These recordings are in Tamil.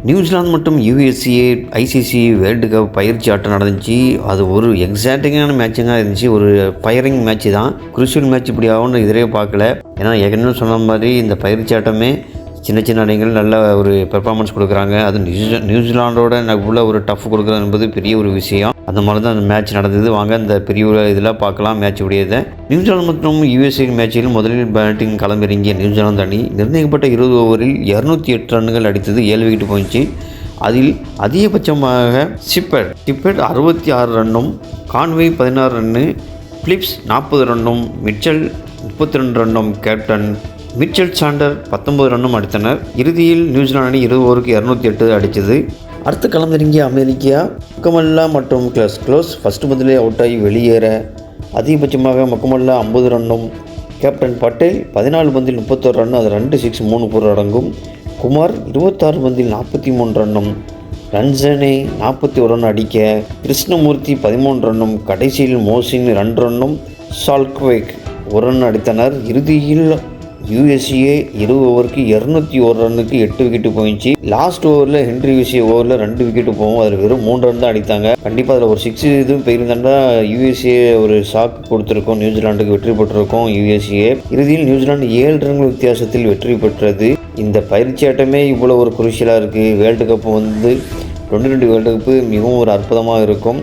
நியூசிலாந்து மற்றும் யுஎஸ்ஏ ஐசிசி வேர்ல்டு கப் பயிற்சி ஆட்டம் நடந்துச்சு. அது ஒரு எக்ஸாக்டிங்கான மேட்சிங்காக இருந்துச்சு. ஒரு ஃபயரிங் மேட்ச் தான். குரூஷியல் மேட்ச் இப்படி ஆகும்னு எதிரே பார்க்கல. ஏன்னா ஏற்கனவே சொன்ன மாதிரி இந்த பயிற்சி ஆட்டமே சின்ன சின்ன அணிகள் நல்ல ஒரு பெர்ஃபார்மன்ஸ் கொடுக்குறாங்க. அது நியூசிலாண்டோட உள்ள ஒரு டஃப் கொடுக்குறது என்பது பெரிய ஒரு விஷயம். அந்த மாதிரி தான் அந்த மேட்ச் நடந்தது. வாங்க இந்த பெரிய இதில் பார்க்கலாம் மேட்ச் உடையதை. நியூசிலாந்து மற்றும் யுஎஸ்ஏ மேட்சில் முதலில் பேட்டிங் களமிறங்கிய நியூசிலாந்து அணி நிர்ணயிக்கப்பட்ட 20 ஓவரில் 208 ரன்கள் அடித்தது. 7 விக்கெட் போயிடுச்சு. அதில் அதிகபட்சமாக ஷிப்பர்ட் 66 ரன்னும், கான்வே 16 ரன்னு, பிலிப்ஸ் 40 ரன்னும், மிச்சல் 32 ரன்னும், கேப்டன் மிச்சல் சாண்டர் 19 ரன்னும் அடித்தனர். இறுதியில் நியூசிலாந்து அணி 20 ஓவருக்கு 208 அடித்தது. அடுத்த களமிறங்கிய அமெரிக்கா மக்கமல்லா மற்றும் க்ளோஸ் ஃபஸ்ட்டு பந்திலே அவுட் ஆகி வெளியேற அதிகபட்சமாக மக்கமல்லா 50 ரன்னும், கேப்டன் பட்டேல் 14 பந்தில் 31 ரன், அது 2 6 3 4 அடங்கும். குமார் 26 பந்தில் 43 ரன்னும், ரன்சனே 41 ரன் அடிக்க கிருஷ்ணமூர்த்தி 13 ரன்னும், கடைசியில் மோசின் 2 ரன்னும், சால்க்வேக் 1 ரன் அடித்தனர். இறுதியில் யுஎஸ்ஏ 20 ஓவருக்கு 201 ரன்னுக்கு 8 விக்கெட்டு போயிடுச்சு. லாஸ்ட் ஓவரில் ஹென்ரி யூஎஸ்ஏ ஓவரில் 2 விக்கெட்டு போகும். அதில் வெறும் 3 ரன் தான் அடித்தாங்க. கண்டிப்பாக அதில் ஒரு 6 இதுவும் போயிருந்தாண்டா யுஎஸ்ஏ ஒரு ஷாக் கொடுத்துருக்கோம். நியூசிலாண்டுக்கு வெற்றி பெற்றிருக்கோம் யுஎஸ்ஏ. இறுதியில் நியூசிலாந்து 7 ரன்கள் வித்தியாசத்தில் வெற்றி பெற்றது. இந்த பயிற்சி ஆட்டமே இவ்வளோ ஒரு குரூஷியலாக இருக்குது. வேர்ல்டு கப் 2022 வேர்ல்டு கப்பு மிகவும் ஒரு அற்புதமாக இருக்கும்.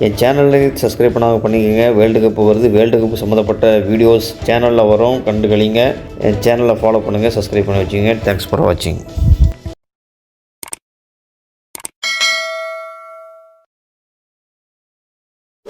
என் சேனலில் சப்ஸ்கிரைப் பண்ணாமல் பண்ணிக்கோங்க. வேர்ல்டு கப் வருது. வேர்ல்டு கப் சம்மந்தப்பட்ட வீடியோஸ் சேனலில் வரும், கண்டுகளிங்க. என் சேனலை ஃபாலோ பண்ணுங்கள், சப்ஸ்கிரைப் பண்ணி வச்சுக்கோங்க. தேங்க்ஸ் ஃபார் வாட்சிங்.